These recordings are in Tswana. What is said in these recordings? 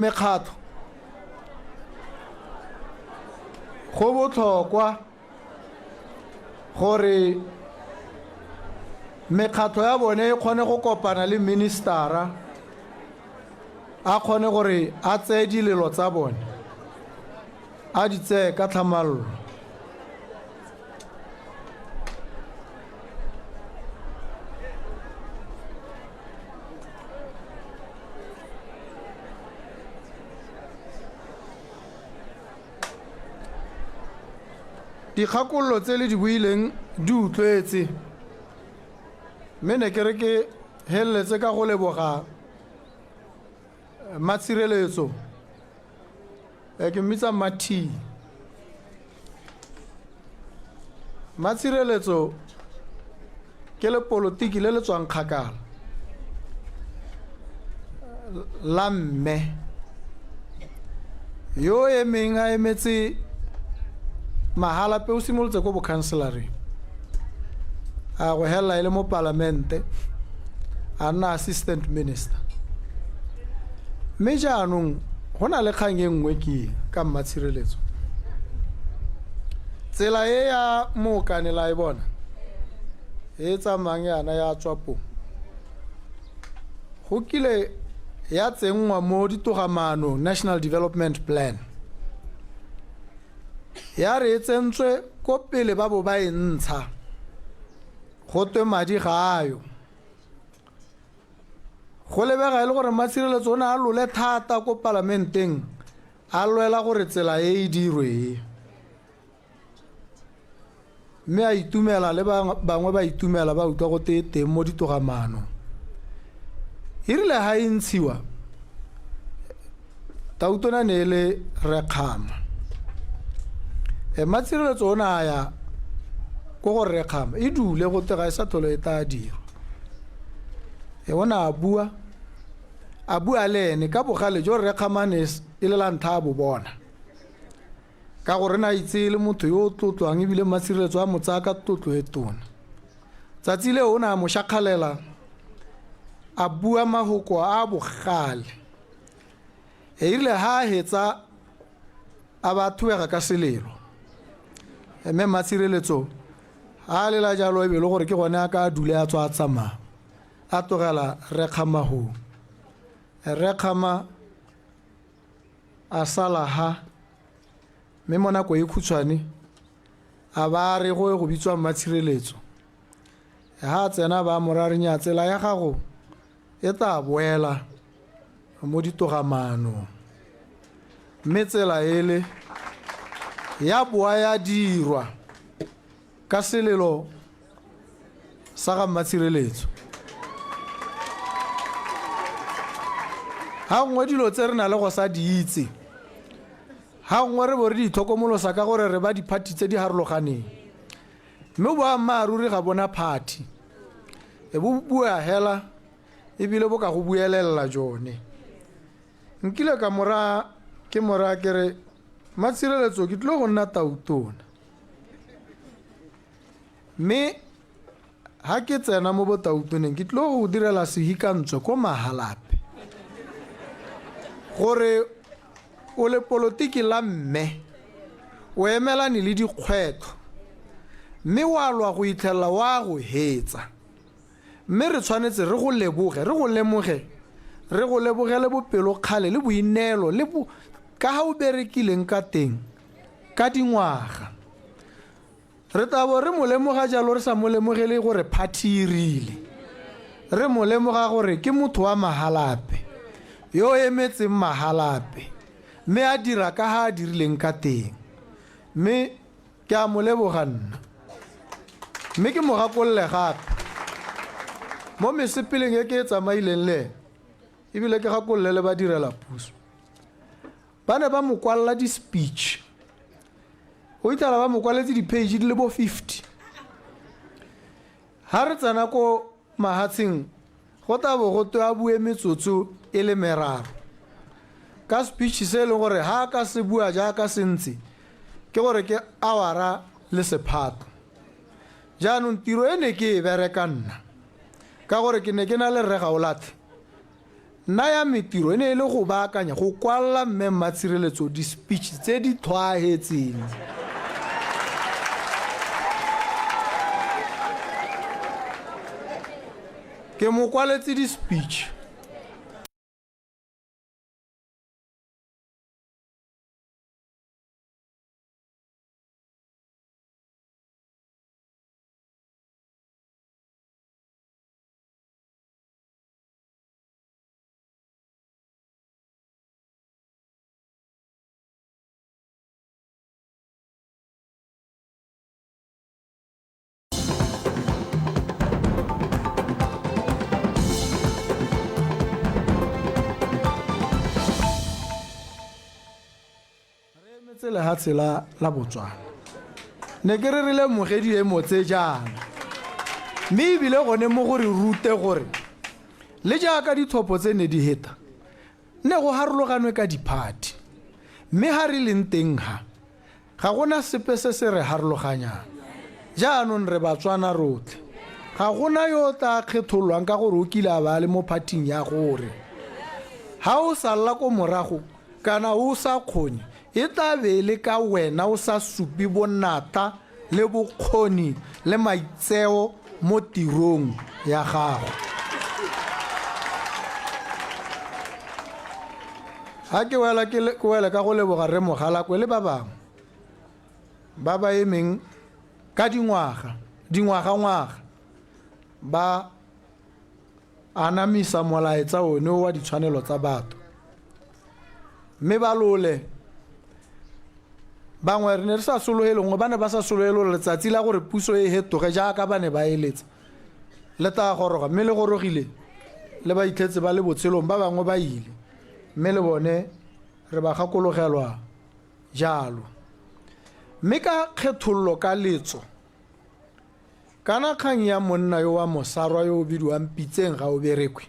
mekgatlho go botlhokwa gore mekgatlho ya bone e kgone go kopana le ministera a kgone gore a tseye dilelo tsa bone a di tseye ka tlhamalalo. Dikgakololo tse le di buileng di utlwetse mme ne ke re ke heletse ka go leboga matshireletso ke mmitsa matshireletso ke le politiki le le tswang kgakala la mme yo emeng a emetse mahala pe o simolotse ko bokhanselareng a go hela ile mo parlamente a nna assistant minister mme jaanong go na le kgang e nngwe ke ka matshireletso tsela e ya mookane la e bona e tsamayang yana ya tswapo go kile ya tsengwa mo ditogamano National Development Plan ya re tsentswe ko pele ba bo ba e ntsha go twe madi ga ayo go lebega ile gore matshireletso ona a lole thata ko parlamenteng a lwela gore tsela e dirwe mme a itumela le bangwe ba itumela ba utlwa go teng mo ditogamano irile ha e ntshiwa tautona ne le Rekgama matshireletso ona ya go go Rekgama e dule go tega e sa tholo e ta dira ona a bua le ene ka bogale jo Rekgama ne e le la ntha bo bona ka gore na itse le motho yo tlotlwang ebile matshireletso a motsaka tlotlo e tona tsatsi le ona mo shakhalela a bua mahoko a bogale ile ha hetsa a bathuega ka selelo mme matshireletso a lela jalo e be le gore ke gone a ka dule a tswa a tsamaya a togela Rekgama ho Rekgama a sala ha mme mo nako e khutshwane a ba re go bitswa matshireletso ha tsena ba morarinya tsela ya gago e ta boela mo ditogamano mme tsela ele ya boa ya dirwa ka selelo sa ga matshireletso ha ngwe dilo tse re na le go sa di itse ha ngwe re bo re di tlhokomolosa ka gore re ba di party tse di harologaneng mme ba maaruri ga bona party e bo bua hela e bile bo ka go buelela jone nkile ka mora ke re matshireletso ke tlo go nna tautona mme ha ke tsena mo botautoneng ke tlo go direla sehikantsho ko Mahalape gore o le politiki la mme o emelane le dikgwetlo mme wa lwa go itlhela wa go hetsa mme re tshwanetse re go lemoge le bopelo kgale le boinelo le ka ha o berekileng ka teng ka dingwaga re tabo re mo lemoga jalo re sa mo lemogele gore party rile re mo lemoga gore ke motho wa Mahalape yo emetseng Mahalape mme a dira ka ha a dirileng ka teng mme ke a mo leboga nna mme ke mo gakolle gape mo mesepeleng e ke e tsamaileng le ebile ke gakolle le ba direla puso ba ne ba mo kwalla di speech o itala ba mo kwaletse di page di le bo 50 ha re tsena ko mahatsing go tabo go twa bue metsotso e le meraro ka speech se le gore ha ka se bua ja ka sentse ke gore ke awara le sephato jaanong tiro ene ke e bereka nna ka gore ke ne ke na le rega o late nna ya metiro e ne e le go baakanya go kwalla mme Matshireletso di-speech tse di thwaagetseng ke mo kwaletse di-speech lehatshe la Botswana ne ke re rile mogedi e motse jana mme ebile gone mo gore rute gore le jaaka dithopo tse ne di heta ne go harologanwe ka diphathi mme ha re leng teng ga gona sepe se se re harologanyang jaanong re Batswana rotlhe ga gona yo tla kgetholwang ka gore o kile a ba le mo phathing ya gore ha o sa lla ko morago kana o sa kgone e tla be le ka wena o sa supi bonata le bokgoni le maitseo mo tirong ya gago ha ke wela ka go leboga Rre Mogalakwe le ba bangwe ba ba emeng ka dingwaga ba anamisa molaetsa one wa ditshwanelo tsa batho mme ba lole bangwe re ne re sa sologele ngwe ba ne ba sa sologele letsatsi la gore puso e hetoge jaaka ba ne ba eletsa le ta goroga mme le gorogile le ba itlhetse ba le botshelong ba bangwe ba ile mme le bone re ba gakologelwa jalo mme ka kgethollo ka letso kana kgang ya monna yo wa mosarwa yo o bidiwang Pitseng ga o berekwe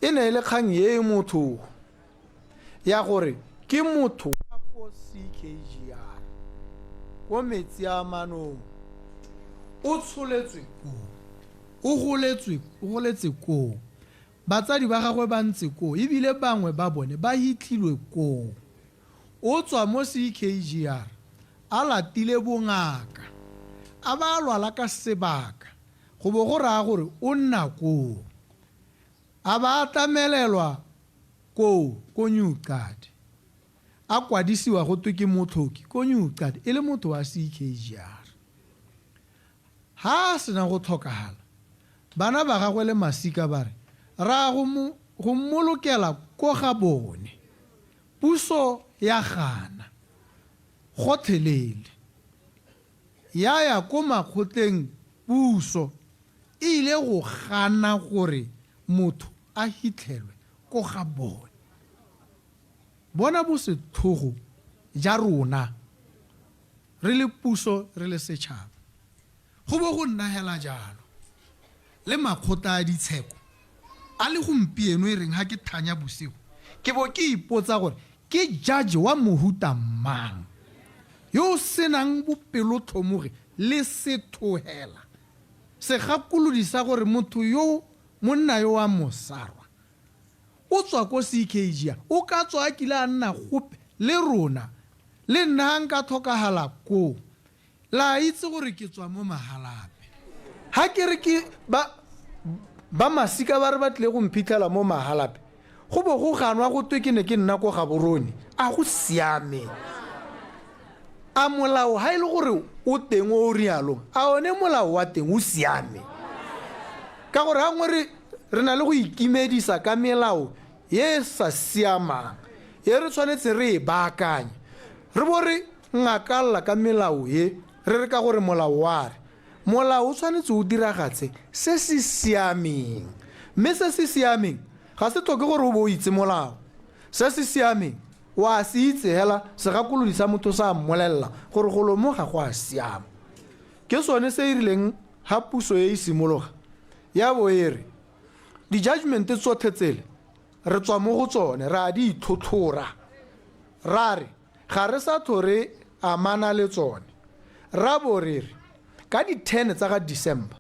e ne le kgang ye motho ya gore ke motho wa ko CKGR ko metsi a manong o tsholetswe o goletse ko batsadi ba gagwe ba ntse ko ebile bangwe ba bone ba hitlilwe ko o tswa mo CKGR a latile bongaka a ba lwala ka sebaka go bo go raya gore o nna ko a ba atamelelwa ko Newcastle a kwadisiwa go twe ke mothoki ko Newcastle e le motho wa CKGR ha sena go tlhokagala bana ba gagwe le masika ba re ra go mmolokela ko ga bone puso ya gana go thelele ya ko makgotleng puso ile go gana gore motho a hitlhelwe ko ga bone bona bo se thogo ja rona re le puso re le setšhaba go bo go nnagela jalo le makgotla a ditsheko a le gompieno e reng ha ke thanya bosigo ke bo ke ipotsa gore ke judge wa mohuta mang yo senang bopelothomoge le sethogela se gakolodisa gore motho yo monna yo wa mosarwa o tswa ko CKGR o ka tswa a kile a nna gope le rona le nna nka tlhokagala ko la itse gore ke tswa mo Mahalape ha ke re ke ba masika ba re batle go mphithela mo Mahalape go bo go ganwa go twe ke ne ke nna ko Gaborone a go siame a molao ha ile gore o teng o rialo a one molao wa teng o siame ka gore ha ngwe re na le go ikimedisa ka melao ye sa siamang ye re tshwanetse re e baakanye re bo re ngakalla ka melao ye re re ka gore molao wa re molao o tshwanetse o diragatse se se siameng mme se se siameng ga se tlhoke gore o bo o itse molao se se siameng wa se itse hela se gakolodisa motho sa mmolelela gore go lo mo ga go a siama ke sone se irileng ha puso e simologa ya bo ere di judgment tsotlhe tsele re tswa mo go tsone ra di ithothlora ra re ga re sa thore amana le tsone ra bo re ka di 10 tsa ga December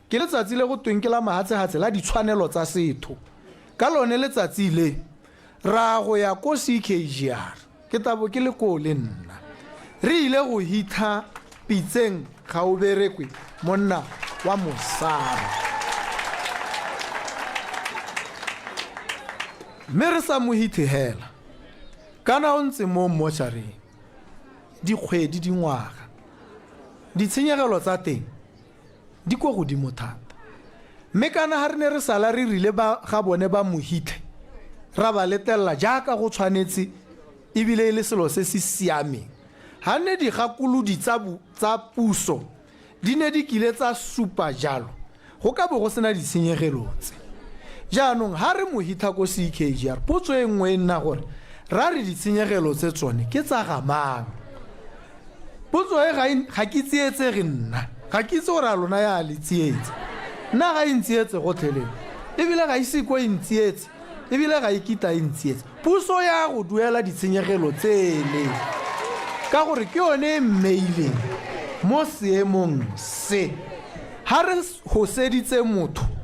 ke letsatsi le go tweng ke la mahatsehatse la ditshwanelo tsa setho ka lone letsatsi le ra go ya ko CKGR ke tabo ke le ko le nna re ile go hitha Pitseng ga o berekwe monna wa Mosara mme re sa mo hithe hela kana o ntse mo motshareng dikgwedi dingwaga ditshenyegelo tsa teng di go godimo thata mme kana ha re ne re sala re rile ba ga bone ba mohithe ra ba letella jaaka go tshwanetse ebile le selo se se siameng ha ne di gakolodi tsa puso di ne di kile tsa supa jalo go ka bo go sena ditshenyegelo tse jaanong ha re mohitha ko CKGR potso e nngwe e nna gore ra re ditshenyegelo tse tsone ke tsa gamang potso e ga ke tsietse re nna ga ke itse gore a lona ya le tsietse nna ga intsietse go theleng ebile ga ise ko intsietse ebile ga ikita intsietse puso ya go duela ditshenyegelo tsele ka gore ke yone mmeileng mo seemong se ha re go seditse motho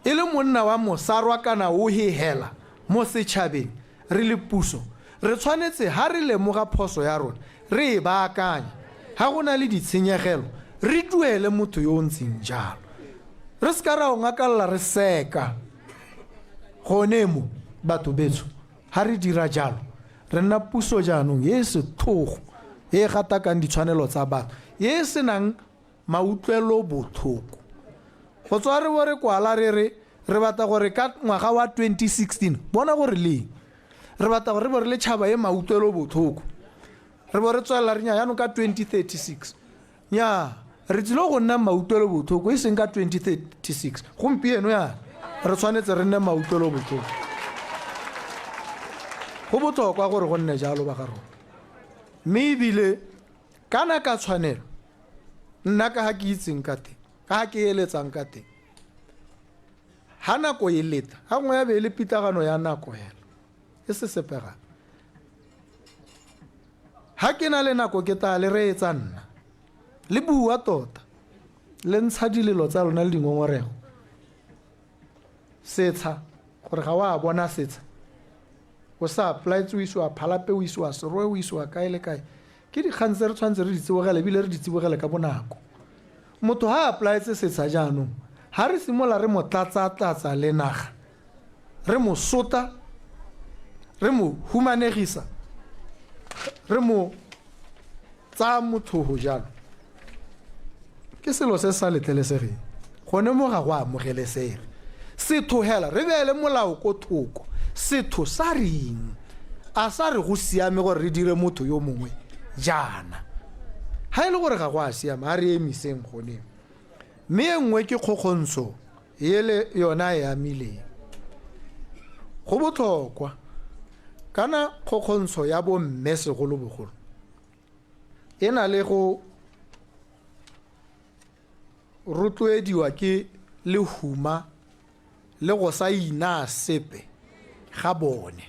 e le monna wa Mosarwa kana o hehela mo setšhabeng re le puso re tshwanetse ha re lemoga phoso ya rona re e baakanya ha go na le ditshenyegelo re duele motho yo ntseng jalo re se ka ra o ngakalla re seka gone mo batho betso ha re dira jalo re nna puso jaanong ye se thogo e gatakang ditshwanelo tsa batho ye se nang mautlwelo botlhoko go tswa re bo re kwala re batla gore ka ngwaga wa 2016 bona gore le re batla gore re bo re le tšhaba ye mautlwelo botlhoko re bo re tswela re nya yaanong ka 2036 nya re tsilo go nna mautlwelo botlhoko e seng ka 2036 gompieno ya re tshwanetse re nne mautlwelo botlhoko go botlhokwa gore go nne jalo ba ga rona mme ebile kana ka tshwanelo nna ka ha ke itseng ka teng ka ha ke eletsang ka teng ha nako e leta ha ngwe ya be le pitagano ya nako hela e se sepega ha ke na le nako ke tla le re etsa nna le bua tota le ntsha dilelo tsa lona le dingongorego setsha gore ga wa bona setsha o sa apply tse o iswa phalape o iswa serwe o iswa kae le kae ke dikgang tse re tshwanetse re di tsibogele ebile re di tsibogele ka bonako motho ha apply tse setsha jaanong ha re simola re mo tlatsa le naga re mo sota re mo humanegisa re mo tsa motho ho jalo ke selo se sa letlelesegeng gone mo ga go amogelesege setho hela re beele molao ko thoko setho sa reng a sa re go siame gore re dire motho yo mongwe jana ha ile gore ga go a siame a re emiseng gone mme e nngwe ke kgokgontsho yele yona e amileng go botlhokwa kana kgokgontsho ya bo mme segolobogolo e na le go rotloediwa ke lehuma le go sa ina sepe ga bone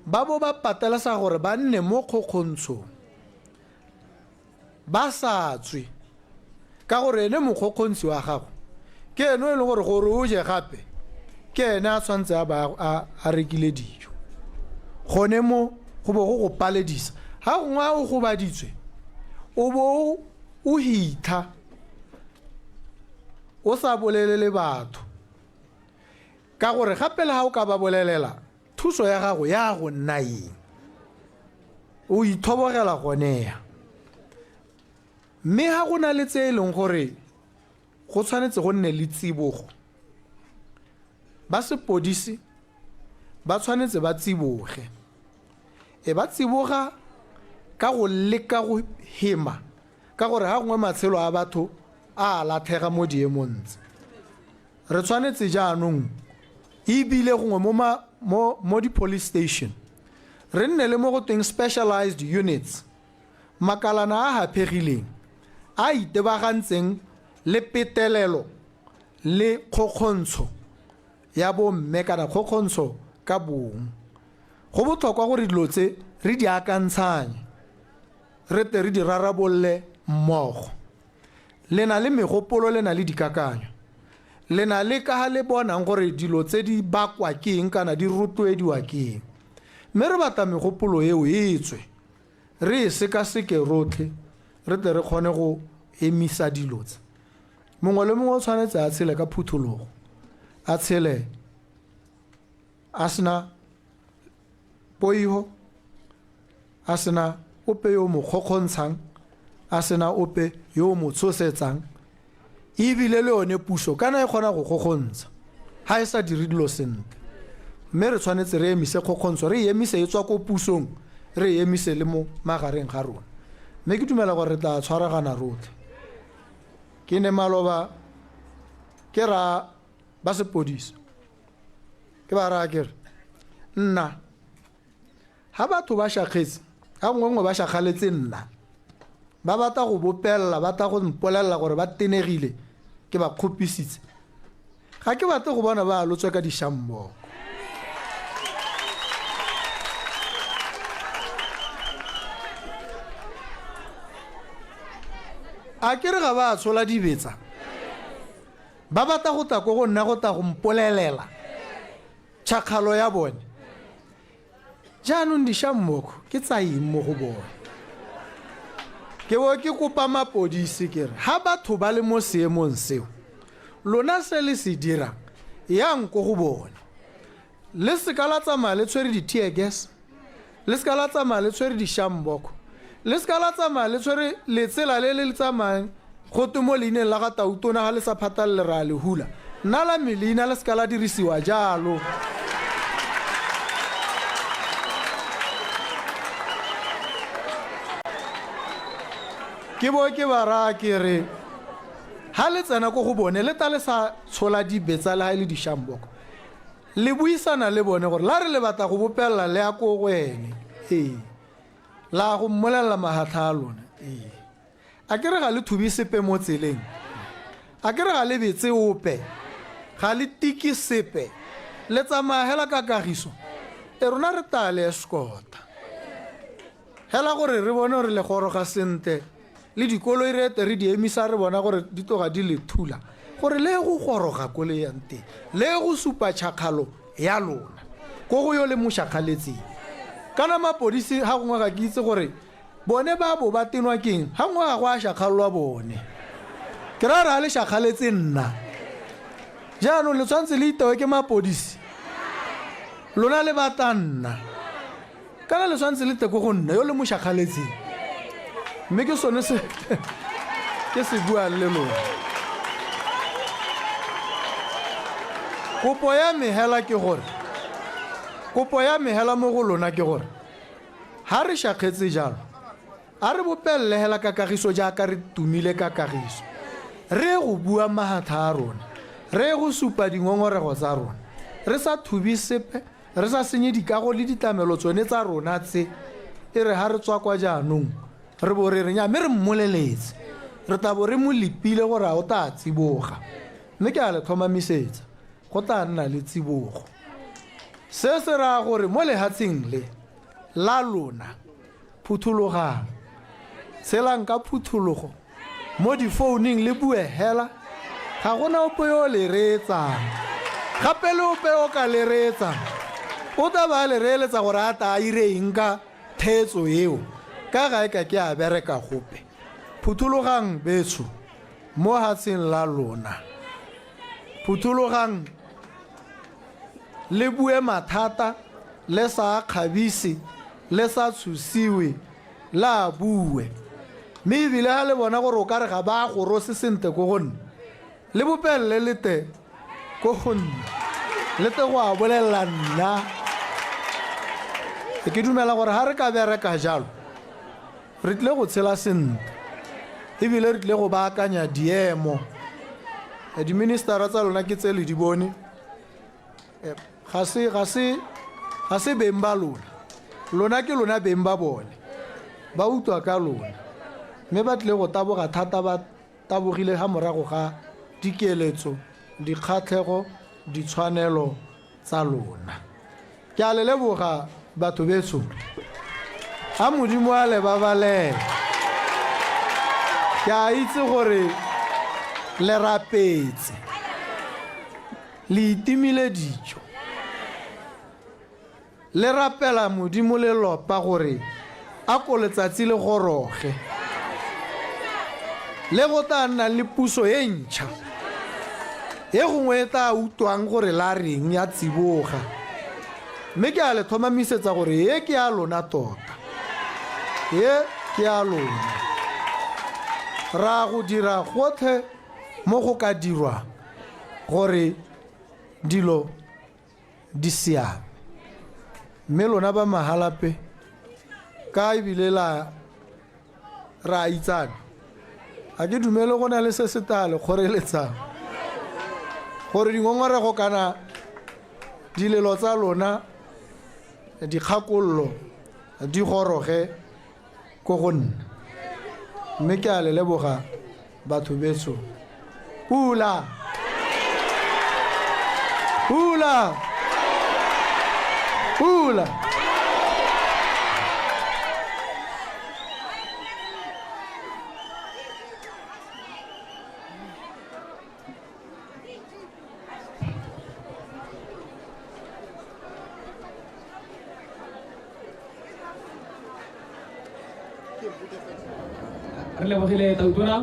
ba bo ba patela sa gore ba nne mo kgokgontshong ba sa tswe ka gore ene mokgokgontshi wa gago ke eno e le gore o je gape ke ene a tshwantse a rekile dijo gone mo go bo go paledisa ha ngwa o go baditswe o bo o hitha o sa bolelele batho ka gore gape le ha o ka ba bolelela thuso ya gago ya go nna eng o ithobogela gone ya mme ha go na le tse e leng gore go tshwanetse go nne le tsibogo ba sepodisi ba tshwanetse ba tsiboge e ba tsiboga ka go leka go hema ka gore ha ngwe matshelo a batho a lathega mo diemontse re tshwanetse jaanong ebile gongwe mo di-police station re nne le mo go teng specialized units makalana a hapegileng a itebagantseng le petelelo le kgokgontsho ya bo mme kana kgokgontsho ka bong go botlhokwa gore dilo tse re di akantshanye re te re di rarabolle mmogo le na le megopolo le na le dikakanyo le na le ka le bonang gore dilo tse di bakwa ke eng kana di rotloediwa ke eng mme re batla megopolo eo e tswe re e sekaseke rotlhe re tle re kgone go emisa dilo tse mongwe le mongwe o tshwanetse a tshele ka phuthologo a tshele a sena poiho a sena ope yo mo kgokgontshang a sena ope yo mo tshosetsang ebile le yone puso kana e kgona go kgokgontsha ha e sa dire dilo sentle mme re tshwanetse re emise kgokgontsho re emise e tswa ko pusong re emise le mo magareng ga rona mme ke dumela gore re tla tshwaragana rotlhe ke ne maloba ke ra ba sepodisi ke ba ra ke nna ha batho ba shakgetse ga ngwe ba shagaletse nna ba batla go bopella ba tla go mpolelela gore ba tenegile ke ba kgopisitse ga ke batle go bona ba lotswe ka dishammoko a ke re ga ba tshola dibetsa ba batla go tla go nna go tla go mpolelela tšhakgalo ya bone jaanong dishammoko ke tsa eng mo go bone ke bo ke kopa mapodisi ke re ha batho ba le mo seemong seo lona se le se dira yang go go bone le se ka la tsamaya le tshwere di-tear gas le se ka la tsamaya le tshwere dishammoko le se ka la tsamaya le tshwere letsela le le tsamayang go te mo leineng la ga tautona ga le sa phatalele ra le hula nna la meleina le se ka la dirisiwa jalo ke bo ke ba ra ke re ha le tsena go go bone le ta le sa tshola dibetsa le ha le dishamboko le buisana le bone gore la re le batla go bopella le ya ko go ene la go mmolella mahatla a lona a ke re ga le thubi sepe mo tseleng a ke re ga le betse ope ga le tiki sepe le tsamaya hela ka kagiso e rona re ta le escort hela gore re bone gore le goroga sente le dikoloi re ete re di emisa re bona gore di toga di le thula gore le go goroga ko le yang teng le go supa tšhakgalo ya lona ko go yo le mošakgaletseng kana mapodisi ga gongwe ga ke itse gore bone ba bo ba tenwa keng ga ngwe ga go a šakgalolwa bone ke ra re a le šakgaletse nna jaanong le tshwanetse le itewe ke mapodisi lona le bata nna kana le tshwanetse le teko go nna yo le mošakgaletseng mme ke sone se ke se bua le lona kopo ya mehela ke gore kopo ya mehela mo go lona ke gore ha re shakgetse jalo a re bopelle hela ka kagiso jaaka re tumile ka kagiso re go bua mahatla a rona re go supa dingongorego tsa rona re sa thubi sepe re sa senye dikago le ditlamelo tsone tsa rona tse e re ha re tswa kwa jaanong re bo re nya mme re mmoleletse re tabo re mo lepile gore a o ta tsiboga mme ke a le thomamisetsa go tla nna le tsibogo se se ra gore mo lehatseng le la lona phuthologang tshelang ka phuthologo mo difouneng le bue hela ga gona ope yo le reetsang gape le ope o ka le reetsang o ta ba le reeletsa gore a ta a ire eng ka thetso eo ka ga e ka ke a bereka gope phuthologang betso mo hatseng la lona phuthologang le bue mathata le sa kgabise le sa tshosiwe la bue mme ebile ga le bona gore o ka re ga ba go rose sente ko gonne le bopelele le te ko gonne le te go a bolelela nna ke dumela gore ha re ka bereka jalo re tle go tshela sente ebile re tle go baakanya diemo di-ministera tsa lona ke tse le di bone ga se beng ba lona ke lona beng ba bone ba utlwa ka lona mme ba tle go taboga thata ba tabogile ga morago ga dikeletso dikgatlhego ditshwanelo tsa lona ke a le leboga batho betso a modimo a le babalela ke a itse gore le rapetse le itimile dijo le rapela modimo le lopa gore a ko letsatsi le goroge le go tla nna le puso e ntšha e gongwe e tla utwang gore la reng ya tsiboga mme ke a le thomamisetsa gore ye ke a lona tota ye ke a lona ra go dira gotlhe mo go ka dirwa gore dilo di siame mme lona ba mahalape ka ebile la ra itsana a ke dumele go na le se se tale kgoreletsang gore dingongorego kana dilelo tsa lona dikgakololo di goroge ko go nna mme ke a le leboga batho betso pula pula pula re lebogile tautona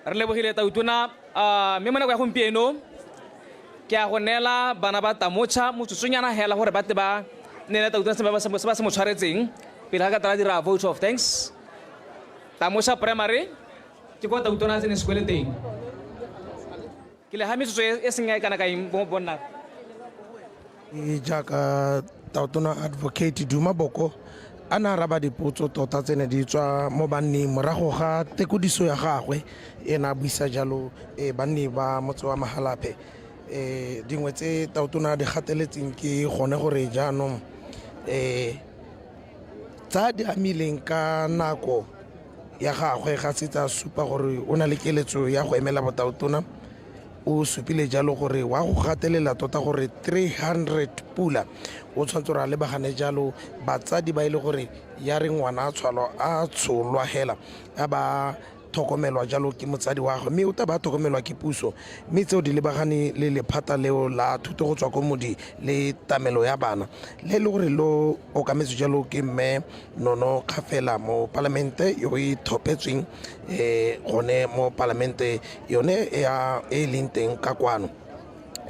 re lebogile tautona mme mo nako ya gompieno ke a go neela bana ba Tamotšha motsotsonyana hela gore ba te ba neela tautona se ba se mo tshwaretseng pele ga ka tla dira vote of thanks. Tamotšha primary ke kwa tautona se ne se kwele teng ke le ha metsotso e seng ya kana ka eng bonna jaaka tautona advocate Duma Boko a na raba dipotso tota tsene di tswa mo banneng morago ga tekodiso ya gagwe e na buisa jalo banni ba motse wa Mahalape dingwe tse tautona di gateletseng ke gone gore jaanong tsa di amileng ka nako ya gagwe ga se tsa supa gore o na le keletso ya go emela botautona o supile jalo gore wa go gatelela tota gore 300 pula o tshwanetse gore a lebagane jalo batsadi ba ile gore ya re ngwana a tsholwa hela a ba thokomelwa jalo ke motsadi wa gagwe mme o ta ba thokomelwa ke puso mme tseo di lebagane le lephata leo la thuto go tswa ko modi le tamelo ya bana le le gore lo okametse jalo ke mme Nono Kgafela mo palamente yo e thopetsweng gone mo palamente yone e leng teng ka kwano.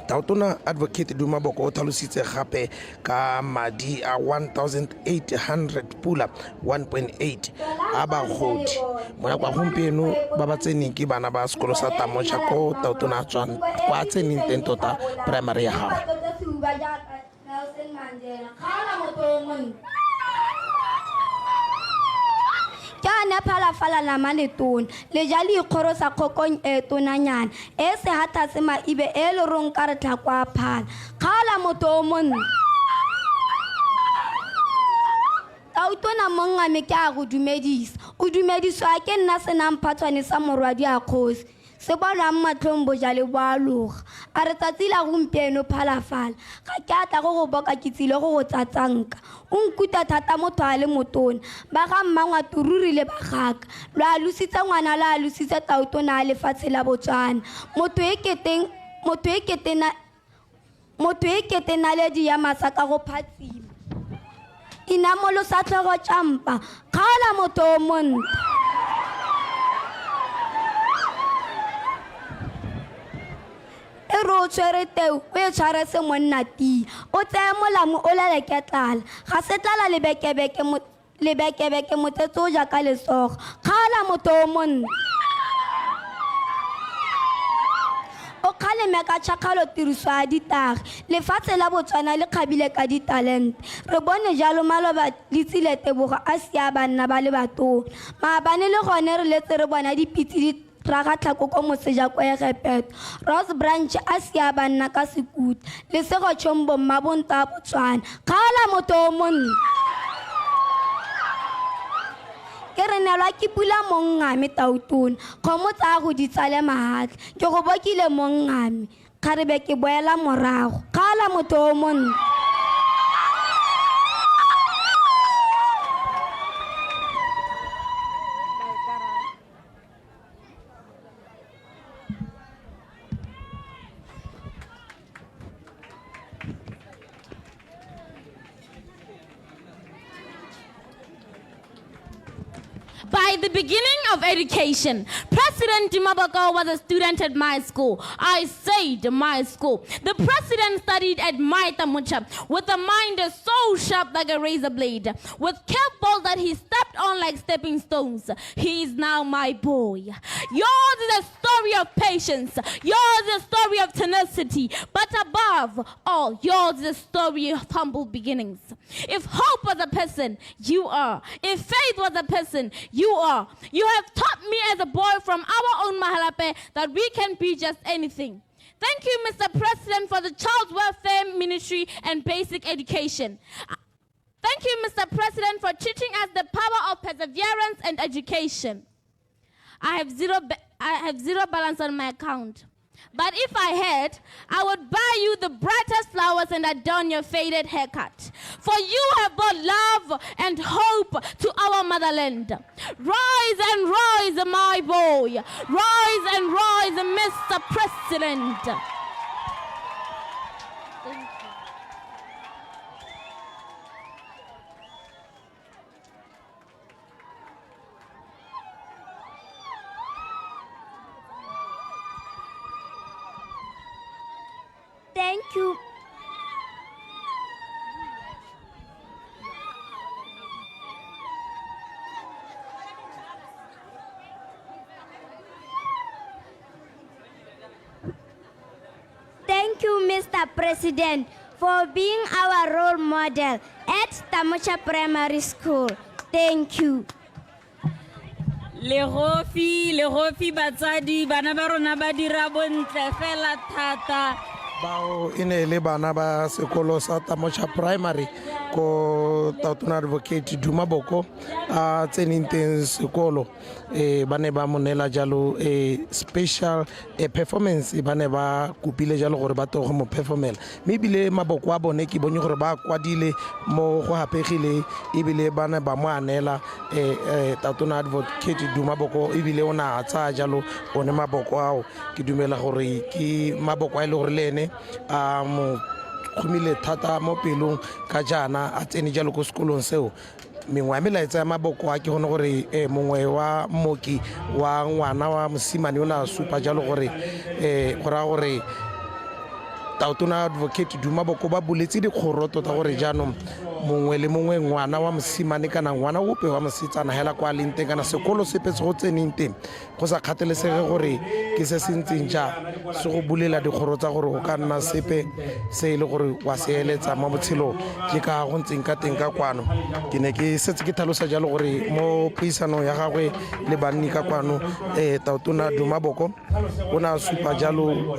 Tautona advocate Duma Boko o tlhalositse gape ka madi a 1,800 pula 1.8 a bagodi mo nakwa gompieno ba ba tseneng ke bana ba sekolo sa Tamotšha ko tautona tswana kwa tseneng teng tota primary ya gagwe. Kana phalafala la maletona le ja le ikgorosa kgokong e tonanyana e se hata se maibe e le rong ka re tla kwa phala khala motho o monna tautona mongame ke a go dumedisa o dumediswa ke nna senang phatswane sa morwadi a kgosi se bonang matlhong bojale bo a loga a re tsatsi la gompieno phalafala ga ke a tla go boka ke tsile go tsatsanka o nkuta thata motho a le motona ba ga mmangwatururi le bagaka lo a lositse ngwana la a lositse tautona a lefatshe la Botswana motho e ketenaledi ya masaka go phatsima inamolo sa tlhogo tšampa kgala motho o monta e re o tshwere teo o e tshware se monna tia o tseye molamo o leleke tlala ga se tlala lebekebeke motsetse o ja ka lesogo kgala motho o monna o kgaleme ka tšhakgalo tiriso ya ditagi lefatshe la Botswana le kgabile ka ditalente re bone jalo maloba le tsile Tebogo a sia banna ba le batona maabane le gone re letse re bona dipitse di raga tlhako ko moseja kwa Egepeto Rose Branch a sia banna ka Sekuta le sego tšhombo mmabonta a Botswana kgala motho o monna ke re nelwa ke pula mongame tautona kgomo tsa go di tsale maatla ke go bokile mongame kgarebe ke boela morago kgala motho o monna By the beginning of education, President Dimaboko was a student at my school. I said my school. The president studied at my Tamucha with a mind so sharp like a razor blade, with curveballs that he stepped on like stepping stones. He is now my boy. Yours is a story of patience. Yours is a story of tenacity. But above all, yours is a story of humble beginnings. If hope was a person, you are. If faith was a person, you are. You have taught me as a boy from our own Mahalape that we can be just anything. Thank you, Mr. President, for the Child Welfare Ministry and basic education. Thank you, Mr. President, for teaching us the power of perseverance and education. I have zero balance on my account. But if I had, I would buy you the brightest flowers and adorn your faded haircut. For you have brought love and hope to our motherland. Rise and rise, my boy. Rise and rise, Mr. President. Thank you. Thank you. Thank you, Mr. President, for being our role model at Tamucha Primary School. Thank you. Lerofi batsadi bana ba rona ba dira bontle fela thata. Bao ine le bana ba sekolo sa Tamucha Primary ko Tautona Advocate Dumaboko a tseneng teng sekolo ba ne ba monela jalo special performance ba ne ba kupile jalo gore ba togo mo performela mme bile maboko a bone ke bone gore ba kwadile mo go hapegile ebile ba ne ba mo anela Tautona Advocate Dumaboko ebile ona tsa jalo one maboko ao ke dumela gore ke maboko a ile gore le ene a mo khumile thata mo pelong ka jana a tsene jalo ko sekolong seo mengwe ya melaetsa ya maboko a ke gone gore mongwe wa mmoki wa ngwana wa mosimane o na supa jalo gore gore Tautona Advocate Dumaboko ba buletse dikgoro tota gore jaanong mongwe le mongwe ngwana wa mosimane kana ngwana ope wa mosetsana hela kwa leng teng kana sekolo sepe se go tseneng teng go sa kgathalesege gore ke se sentseng ja se go bulela dikgoro tsa gore o ka nna sepe se ile gore wa se eletsa mo botshelo ke ka go ntseng ka teng ka kwano ke ne ke setse ke tlhalosa jalo gore mo puisano ya gagwe le banni ka kwano Tautona Dumaboko o na supa jalo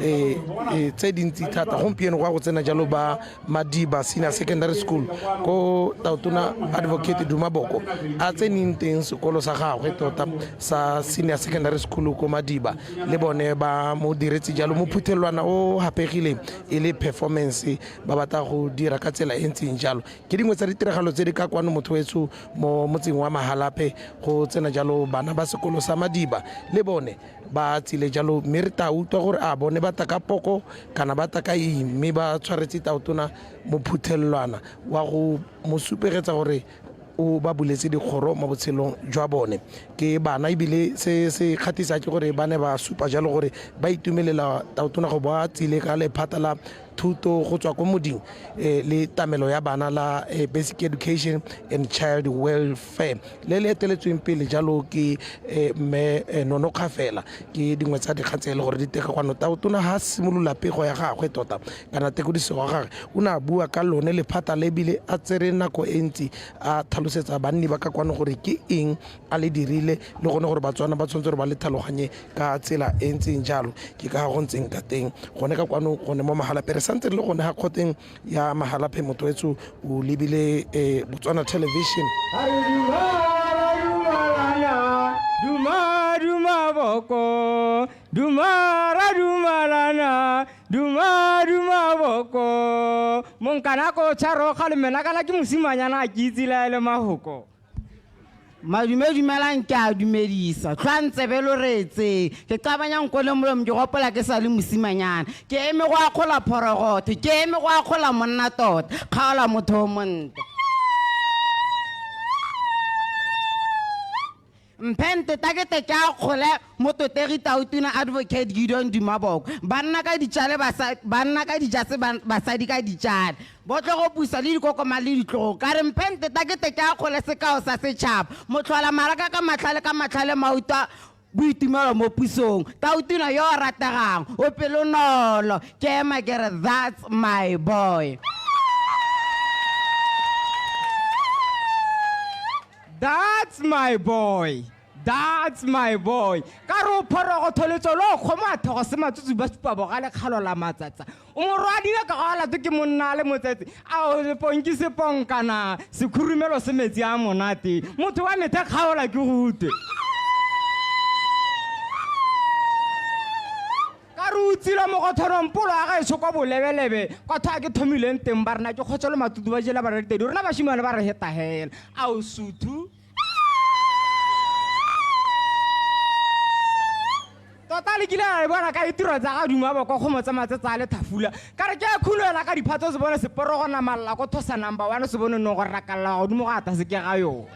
tse dintsi thata gompieno go tsena jalo ba Madiba Senior Secondary School ko Tautona Advocate Dumaboko a tseneng teng sekolo sa gagwe tota sa Senior Secondary School ko Madiba le bone ba mo diretse jalo mo phuthelwana o hapegile e le performance ba batla go dira ka tsela e ntseng jalo ke dingwe tsa ditiragalo tse di ka kwano motho wetso mo motseng wa Mahalape go tsena jalo bana ba sekolo sa Madiba le bone ba tsile jalo mme re ta utlwa gore a bone ba taka poko kana ba taka mme ba tshwaretse Tautona mo phuthelwana wa go mo supegetsa gore o ba buletse dikgoro mo botshelong jwa bone ke bana ebile se kgatisa ke gore ba ne ba supa jalo gore ba itumelela Tautona go ba tsile ka lephata la thuto go tswa ko moding le tamelo ya bana la basic education and child welfare le le eteletsweng pele jalo ke me Nono Kgafela ke dingwe tsa dikgatsele gore di teka kwano Tautona ha simolola pego ya gagwe tota kana tekodiso wa gagwe o na bua ka lone lephata le bile a tsere nako e ntsi a tlhalosetsa banni ba ka kwano gore ke eng a le dirile le gone gore batswana ba tshwanetse gore ba le tlhaloganye ka tsela e ntseng jalo ke ka go ntseng ka teng gone ka kwano gone mo Mahalape santse le gone ha khoteng ya Mahalape motho wetso o lebile Botswana Television Duma boko dumara dumalana duma boko monkana ko tsharo khalemena kana ke mosimanyana a ke itsila le mahoko Dumelang ke a dumedisa tlhantse be lo retse ke qabanyang ko le molom ke gopola ke sa le mosimanyana ke eme go akgola phorogote ke eme go akgola monna tota kgaola motho o monte Mpente takete ka khole mototegi Tautona Advocate Gideon Dumaboko. Banna ka ditjale banna ka dijase basadi ka ditjale. Botlo go pusa le dikokoma le ditlogo. Ka re mpente takete ka khole sekao sa setšhaba. Motlhola maraka ka matlhale mauta boitumelo mo pusong. Tautona yo a rategang o pelonolo ke ema ke re that's my boy. That's my boy. That's my boy. Karo phorogo tholetso lo khoma thogo se matsutsu ba supa bogale khalo la matsatsa. O morwadi ka gala ke monna le motsetse. A o le ponki se ponkana. Se khurumelo se metsi a monate. Motho wa methe khaola ke gute. Karutsila mo go thoron polo a ga itshoko bolebelebe. Ka tha ke thomileng teng ba rena ke khotsolo matutu ba jela ba re tedi. Rena ba shimane ba re heta hela. A o suthu. Totale kila re bona ka itiro tsa ga Dumaboko go motsa matsetsa le thafula. Ka re ke a khulela ka diphatso se bona se porogona malla go thosa number 1 se bone no go rakalla go dumo ga ta se ke ga yona.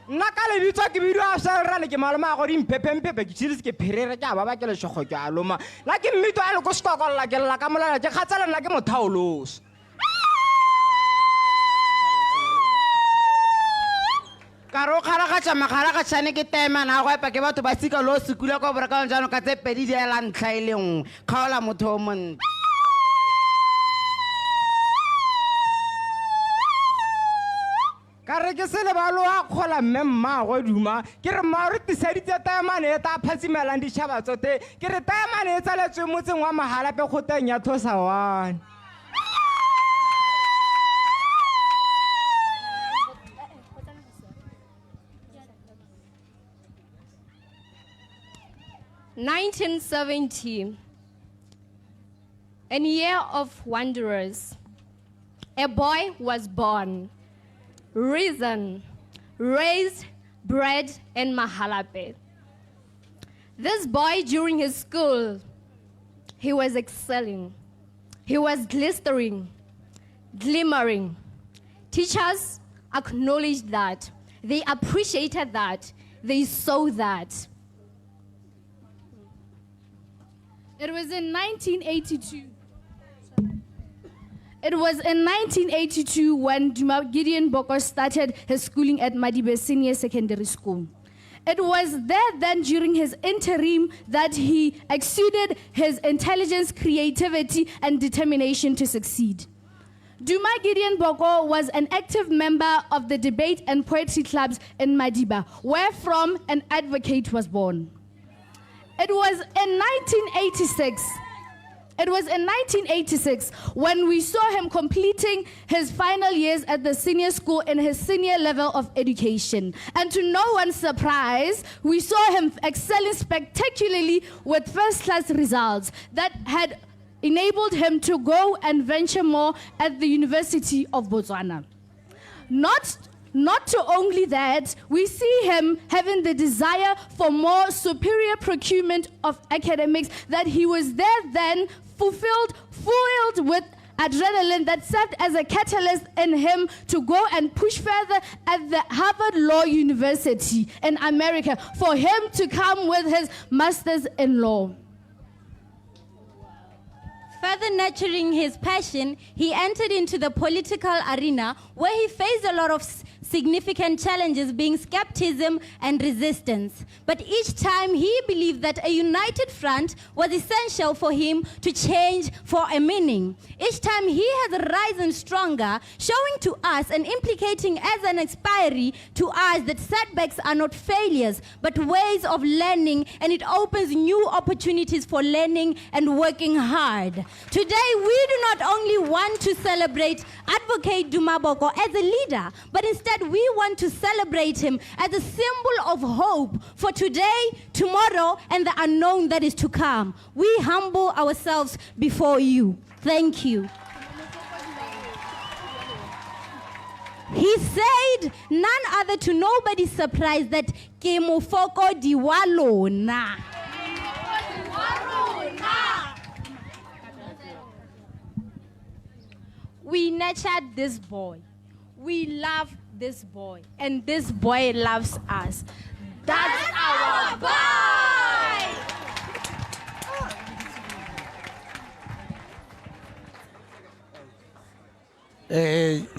Nakale bitwa ke bidu a sa rale ke maloma go di mpepempe ke tshile ke pherere ke ba ke le shogo ke a loma la ke mmito a le go stokolla ke la ka molala ke khatsala nna ke mothaoloso. Karo kharaka tshane ke tema na go epa ke batho ba sika lo sekula go boraka jano ka tse pedi di ela ntlha ile ngwe khaola motho o mon. Ka re ke se le balo a khola mmemma go Duma ke re ma re tiseditse taemane e ta phatsimelang ditšhaba tsote ke re taemane e tsaletswe motseng wa mahala pe khoteng ya Thosa 1. (1970), a year of wanderers. A boy was born, risen, raised, bred in Mahalape. This boy, during his school, he was excelling. He was glimmering. Teachers acknowledged that. They appreciated that. They saw that. It was in 1982. It was in 1982 when Gideon Boko started his schooling at Madibe Senior Secondary School. It was there then during his interim that he exuded his intelligence, creativity, and determination to succeed. Duma Gideon Boko was an active member of the debate and poetry clubs in Madiba, where from an advocate was born. It was in 1986 when we saw him completing his final years at the senior school in his senior level of education. And to no one's surprise, we saw him excelling spectacularly with first-class results that had enabled him to go and venture more at the University of Botswana. Not to only that, we see him having the desire for more superior procurement of academics, that he was there then fueled with adrenaline that served as a catalyst in him to go and push further at the Harvard Law University in America for him to come with his master's in law. Further nurturing his passion, he entered into the political arena where he faced a lot of significant challenges, being skepticism and resistance. But each time he believed that a united front was essential for him to change for a meaning. Each time he has risen stronger, showing to us and implicating as an expiry to us that setbacks are not failures, but ways of learning, and it opens new opportunities for learning and working hard. Today, we do not only want to celebrate Advocate Dumaboko as a leader, but instead we want to celebrate him as a symbol of hope for today, tomorrow, and the unknown that is to come. We humble ourselves before you. Thank you. He said, none other to nobody's surprise, that ke mofoko diwalona. We nurtured this boy. We love this boy, and this boy loves us. That's our boy!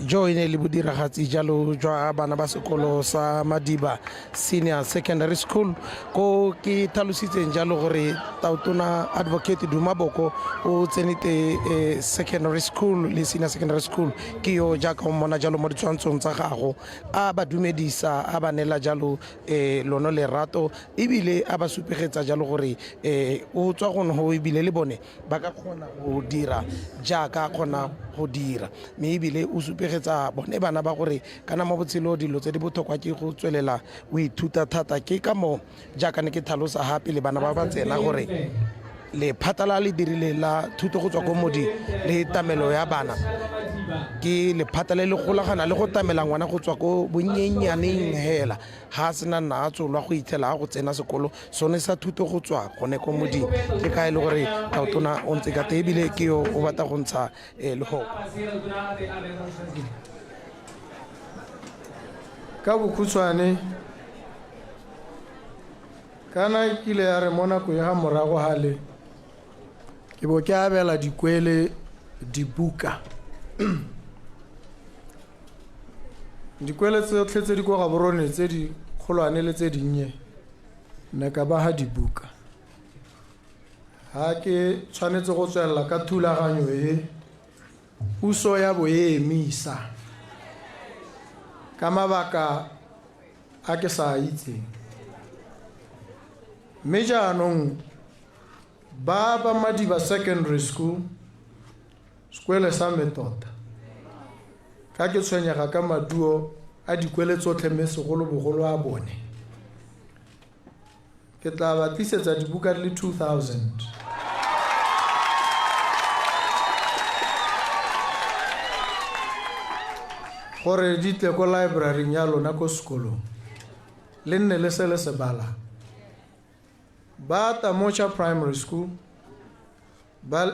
Join le bodiragatsi jalo jwa bana ba sekolo sa Madiba Senior Secondary School ko ke tlhalositseng jalo gore Tautona Advocate Duma Boko o tsenite secondary school le senior secondary school ke yo jaaka o mona jalo mo ditshwantshong tsa gago a ba dumedisa a ba nela jalo lono lerato ebile a ba supegetsa jalo gore o tswa go no ebile le bone ba ka kgona go dira jaaka kgona go dira me ebile o supegetsa bone bana ba gore kana mo botshelo dilo tse di botlhokwa ke go tswelela o ithuta thata ke ka mo jaaka ne ke tlhalosa hape le bana ba ba tsena gore le phatala le dirile la thuto go tswa ko modi le tamelo ya bana ke le phatala le golagana le go tamela ngwana go tswa ko bonnyenyaneng hela ha sena nna a tsolwa go ithela go tsena sekolo sone sa thuto go tswa gone ko modi ke ka ile gore Tautona o ntse ka tebile ke yo o batla go ntsha le go ka bokhutshwane kana kile ya re mona ko ya morago hale ke bo ke abela dikwele dibuka dikwele tse di go ga borone tse di kgolwane le tse dinnye ne ka ba ha dibuka ha ke tshwanetse go tswella ka thulaganyo puso ya boemisa ka mabaka a ke sa itseng mme jaanong ba Madiba Secondary School sekwele sa metota ka ke tshwenyega ka maduo a dikwele tsotlhe mme segolobogolo a bone ke tla ba tlisetsa dibuka di le 2000 gore di tle ko library ya lona ko sekolong le nne le se le se bala ba Tamocha Primary School ba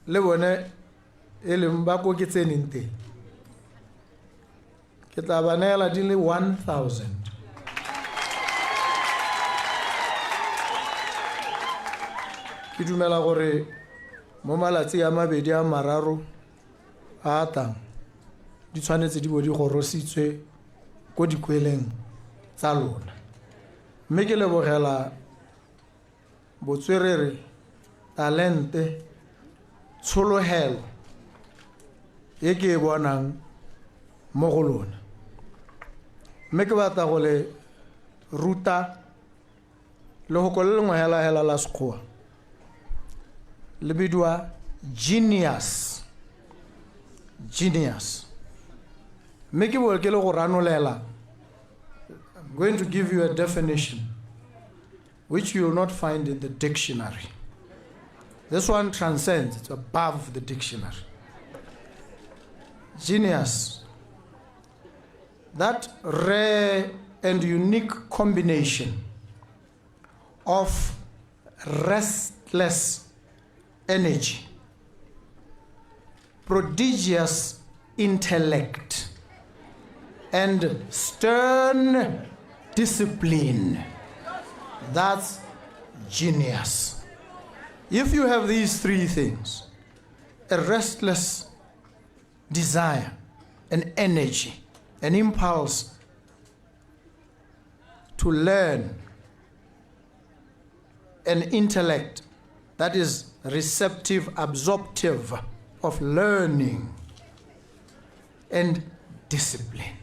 le bone e leng ba ko ke tseneng teng ke tla ba neela di le 1000 ke dumela gore mo malatsi a mabedi a mararo a tang di tshwanetse di bo di gorositswe ko dikweleng tsa lona mme ke lebogela botswerere talente tsholohelo e ke e bonang mo go lona mme ke batla go le ruta le go le lengwe hela la sekgowa le bidwa genius mme ke bo ke le go ranolela. I'm going to give you a definition which you will not find in the dictionary. This one transcends, it's above the dictionary. Genius, that rare and unique combination of restless energy, prodigious intellect, and stern discipline. That's genius. If you have these three things, a restless desire, an energy, an impulse to learn, an intellect that is receptive, absorptive of learning, and discipline,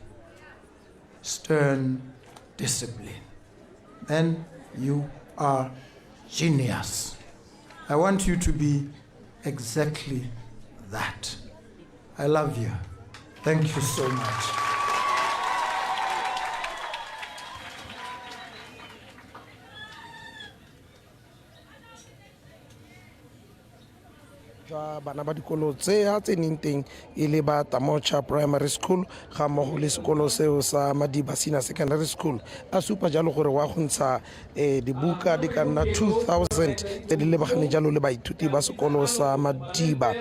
stern discipline, then you are genius. I want you to be exactly that. I love you. Thank you so much. jwa bana ba dikolo tse a tseneng teng e le ba Tamocha Primary School ga mmogo le sekolo seo sa Madiba Senior Secondary School a supa jalo gore wa go ntsha dibuka di ka nna 2000 tse di lebagane jalo le baithuti ba sekolo sa Madiba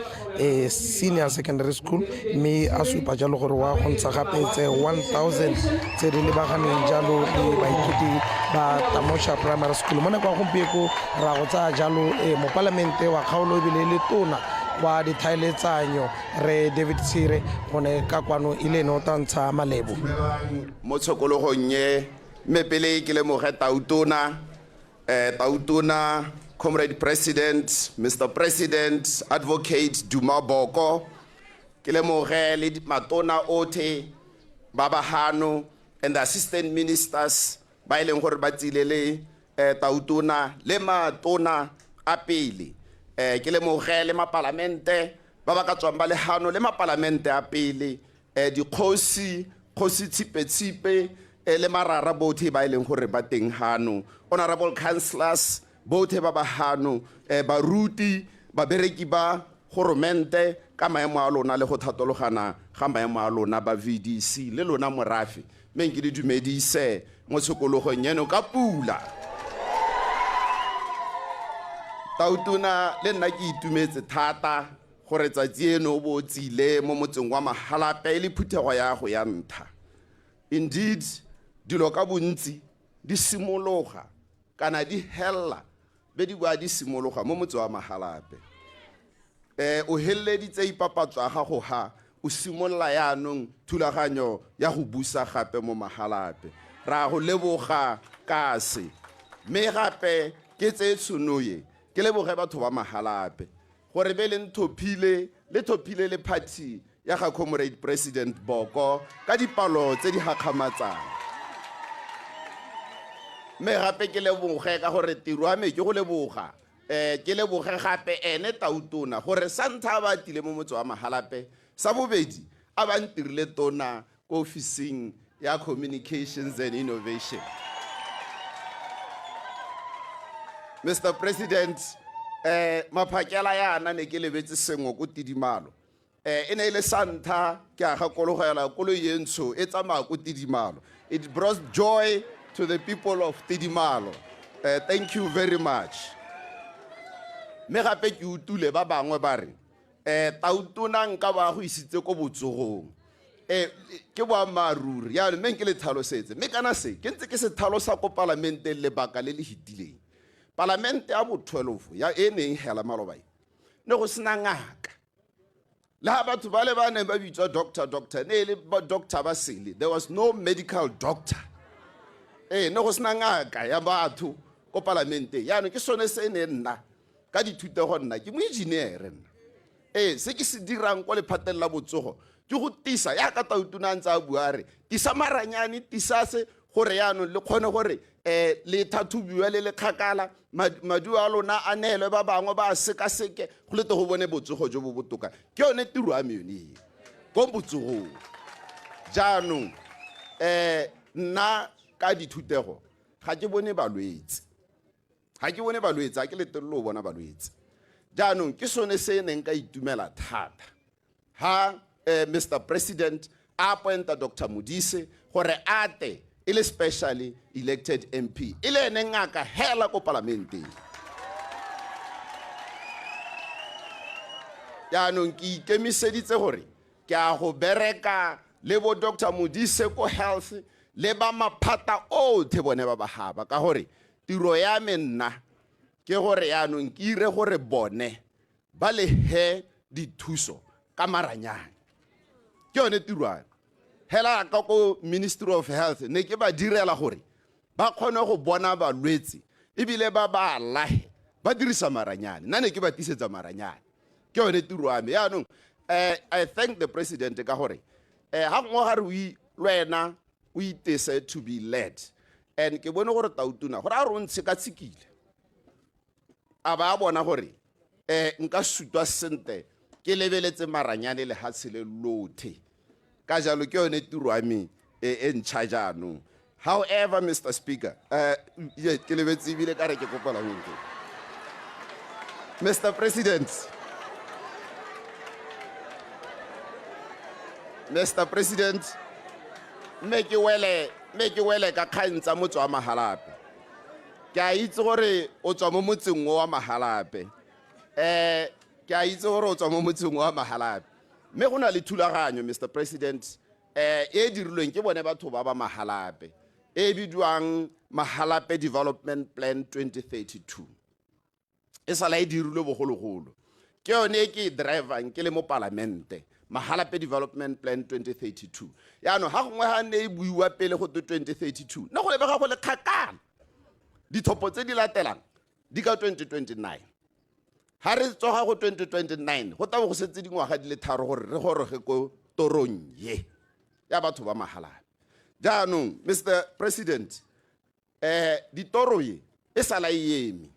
Senior Secondary School mme a supa jalo gore wa go ntsha gape tse 1000 tse di lebaganeng jalo le baithuti ba Tamocha Primary School mo nakwa gompieko ra go tsaya jalo mo palamente wa kgaolo ebile le tona wa dithaeletsanyo re David Sire gone ka kwano ile no tantsha malebo mo tshokologong ye mepele ke le moge tautona Comrade President, Mr. President, Advocate Duma Boko, ke le moge le matona ote Baba Hano and the assistant ministers ba ileng gore ba tsilele tautona le matona a pele ke le moge le mapalamente ba ba ka tswang ba le hano le mapalamente a pele dikgosi tsipe le marara botlhe ba ileng gore ba teng hano honorable councillors botlhe ba ba hano baruti babereki ba goromente ka maemo a lona le go thatologana ga maemo a lona ba VDC le lona morafe mme ke di dumedise mo tshokologong yeno ka pula tautona le nna ke itumetse thata gore tsatsi eno bo tsile mo motseng wa Mahalape le phuthego ya go ya ntha indeed dilo ka bontsi di simologa kana di hella be di bua di simologa mo motseng wa Mahalape o helleditse ipapatswa ga go ha o simolla yaanong thulaganyo ya go busa gape mo Mahalape ra go leboga kase me gape ke tse tsunoye ke leboge batho ba Mahalape gore be le ntophile le party ya ga Comrade President Boko ka dipalo tse di gakgamatsang me gape ke leboge ka gore tiro a me ke go leboga ke leboge gape ene tautona gore santha ba tile mo motse wa Mahalape sa bobedi a ba ntirile tona ko officing ya communications and innovation Mr. President maphakela yana ne ke lebetse sengwe ko Tidimalo ene ile santha ke a gakologela kolo yentsho e tsamaya ko Tidimalo it brought joy to the people of Tidimalo thank you very much me gape ke utule ba bangwe ba re tautona nka ba go isitse ko botsogong ke boammaaruri ya mme ke le tlhalosetse mme kana se ke ntse ke se tlhalosa ko parlamente le baka le le hitileng parlamente ya bo 12 ya eneng hela malobai ne go sena ngaka la batho ba le ba ne ba bitswa doctor ne le ba doctor ba sele there was no medical doctor ne go sena ngaka ya batho ko parlamente ya no ke sone se ne nna ka dithuto go nna ke mo engineer nna se ke se dirang kwa le phatella botsogo ke go tisa ya ka tautona ntsa buare tisa maranyane tisa se gore yano le khone gore le thathubiwa le kgakala madu a lona a neelwe ba bangwe ba sekaseke go le go bone botsogo jo bo botoka ke yone tiro a meyone ko botsogo jaanong nna ka dithutego ga ke bone balwetse ga ke le tlo bona balwetse jaanong ke sone se neng ka itumela thata ha Mr. President appointa Dr. Modise gore ate ile specially elected MP ile ene ngaka hela ko parlamente jaanong ke ikemiseditse gore ke a go bereka le bo Dr. Modise ko health le ba maphata otlhe bone ba haba ka gore tiro ya me nna ke gore yaanong ke ire gore bone ba le he dithuso ka maranyane ke yone tiroane hela ka ko Ministry of Health ne ke ba direla gore ba khone go bona balwetse ebile ba lahe ba dirisa maranyane nna ne ke ba tisetsa maranyane ke yone tiroane yaanong I thank the president ka gore ha ngo ga re lwena o itese to be led and ke bone gore tautona gore a re ntse ka tsikile a ba bona gore nka sutwa sente ke lebeletse maranyane le hatsele lothe ka jalo ke yone tiro a me e ntšha jaanong however Mr. Speaker ke lebetse ebile ka re ke kopela go Mr. President Mr. President, make you wele ka kgang tsa motse wa Mahalape. Ke a itse gore o tswa mo motseng wa Mahalape. Ke a itse gore o tswa mo motseng wa Mahalape. Me go na le thulaganyo, Mr. President, e dirilweng ke bone batho ba ba Mahalape. E bidiwang Mahalape Development Plan 2032. E sala e dirilwe bogologolo. Ke yone ke driver ke le mo parlamente. Mahalape Development Plan 2032. Yaano ha gongwe ha ne e buiwa pele go 2032. Na go lebega go le kgakana. Dithopo tse di latelang di ka 2029. Ha re tsoga go 2029 go tabo go setse dingwaga di le tharo gore re goroge ko torong ye ya batho ba Mahalape. Jaanong Mr. President, ditoro ye e sala yemi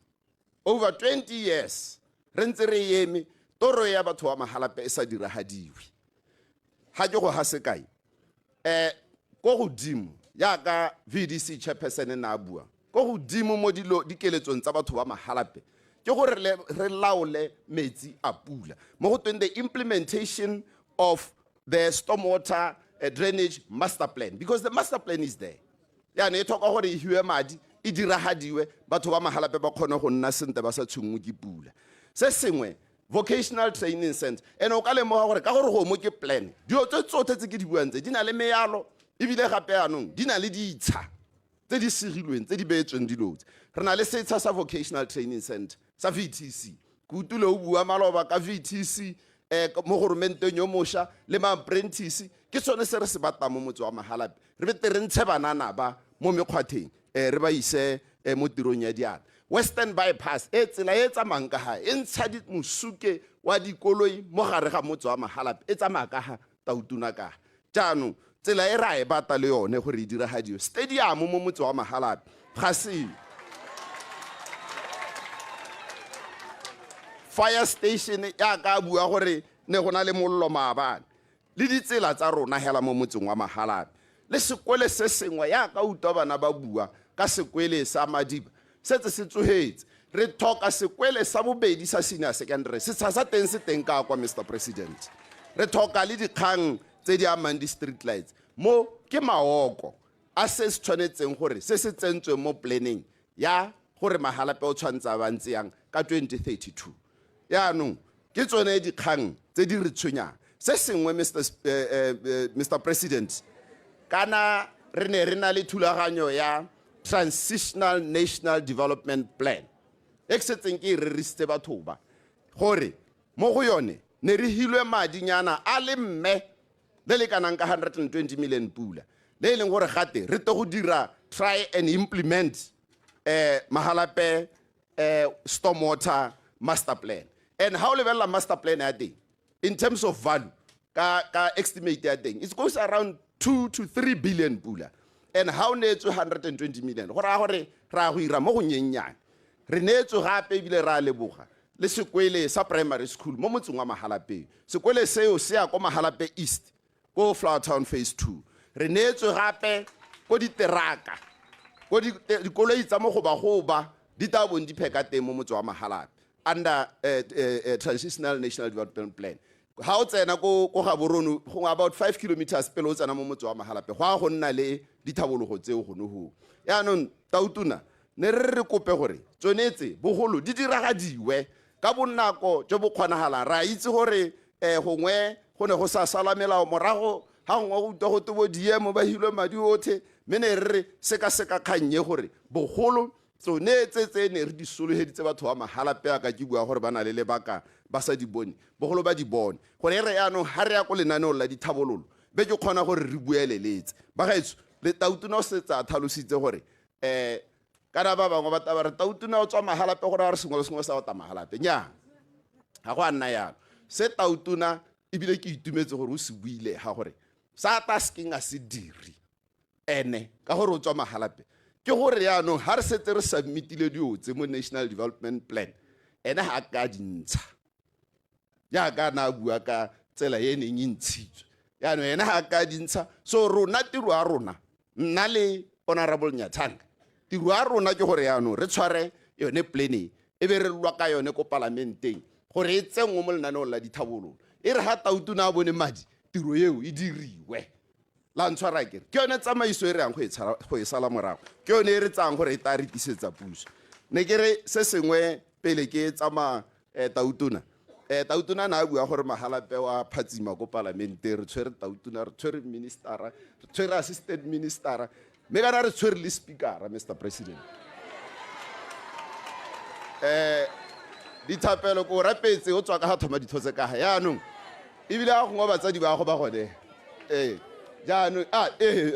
over 20 years re ntse re yemi toro ya batho ba Mahalape e sa diragadiwe. Ha ke go ha sekai go godimo ya ka VDC chairperson na bua go godimo mo dikeletsong tsa batho ba Mahalape ke gore re laole metsi a pula mo go tweng the implementation of the stormwater drainage master plan, because the master plan is there. Ya ne thoka gore e hiwe madi e diragadiwe batho ba Mahalape ba khone go nna sente ba sa tshungwe ke pula. Se sengwe vocational training center ene o ka le mo gore ka gore go mo ke plan dio tse tsotse tse ke di buang tse di na le mealo e bile gape anong di na le ditsha tse di sigilweng tse di beetsweng dilotse. Re na le setsha sa vocational training center sa VTC kutule o bua maloba ka VTC mo gormenteng yo mosha le ma apprentice ke tsone se re se batang mo motse wa Mahalape re bete re ntshe banana ba mo mekgwatheng re ba ise mo tirong ya diana. Western bypass e tsela e tsamang ka ha e ntsha di mosuke wa dikoloi mo gare ga motse wa Mahalape e tsamaya ka ha Tautuna ka jaanong tsela e ra e bata le yone gore e diragadiwe stadium mo motse wa Mahalape ga se fire station ya ka bua gore ne gona le mollo maabane le ditsela tsa rona hela mo motseng wa Mahalape le sekwele se sengwe ya ka utwa bana ba bua ka sekwele sa Madiba setse se tsohetse re thoka sekwele sa bobedi sa senior secondary se sa teng se teng ka kwa Mr. President re thoka le dikgang tse di amang di street lights mo ke maoko a se tshwanetseng gore se se tsentswe mo planning ya gore Mahalape o tshwantsa ba ntse yang ka 2032. Yaanong ke tsone dikgang tse di re tshwenyang. Se sengwe Mr. President kana re ne re na le thulaganyo ya Transitional National Development Plan e setseng ke re risitse batho ba gore mo go yone ne re hilwe madinyana a le mme le le kanang ka 120 million pula le leng gore gate re te go dira try and implement Mahalape stormwater master plan. And how level master plan at day in terms of value ka estimate at day it goes around 2 to 3 billion pula. And how ne 220 million gora gore ra go ira mo go nyenyane re ne tso gape bile ra leboga le sekwele sa primary school mo motseng wa Mahalape sekwele seo se ya ko Mahalape East ko Flower Town phase 2 re ne tso gape ko diteraka ko dikoloi tsa mo go ba di tabong di pheka teng mo motse wa Mahalape under Transitional National Development Plan. How tsena go ga boronu go about 5 kilometers pele o tsena mo motse wa Mahalape go nna le dithabologo tseo go no ho ya no Tautuna ne re kope gore tsonetse bogolo di diragadiwe ka bonako jo bo kgonagala ra itse gore gongwe go ne go sa salamela morago ha ngwa go twa go tobo diemo ba hilwe madi othe mene re seka khanye gore bogolo tsonetse ne re di soloheditse batho ba Mahalape ka ke bua gore bana le lebaka ba sa di bone bogolo ba di bone gore re yaanong ha re ya go lenaneo la dithabololo be ke khona gore re bueleletse ba gaetso le Tautuna o se tsa thalositse gore kana ba bangwe ba taba re Tautuna o tswa Mahalape gore a re sengwe sa ta Mahalape nya ha go nna ya se Tautuna ibile ke itumetse gore o se buile ha gore sa tasking a se diri ene ka gore o tswa Mahalape ke gore yaanong ha re setse re submitile diotse mo National Development Plan ene ha ka dintsha ya ka na bua ka tsela ye neng intshitswe yaanong ene ha ka dintsha so rona tiro a rona nna le Honorable Nyathanga tiro a rona ke gore yaanong re tshware yone planning e be re lwa ka yone ko parlamenteng gore e tsengwe mo lenaneo la dithabololo e re ha Tautuna a bone madi tiro eo e diriwe la ntshwara ke yone tsamaiso e re yang go e sala morago ke yone e re tsang gore e tla re tisetsa puso ne ke re se sengwe pele ke tsama Tautona Tautona na bua gore Mahalape wa phatsima ko parlamente re tshwere Tautona re tshwere ministera re tshwere assistant minister me kana re tshwere le speaker Mr President dithapelo ko rapetse o tswa ka thoma dithotse ka ya no ebile a go batsadi ba go ba gone jaanong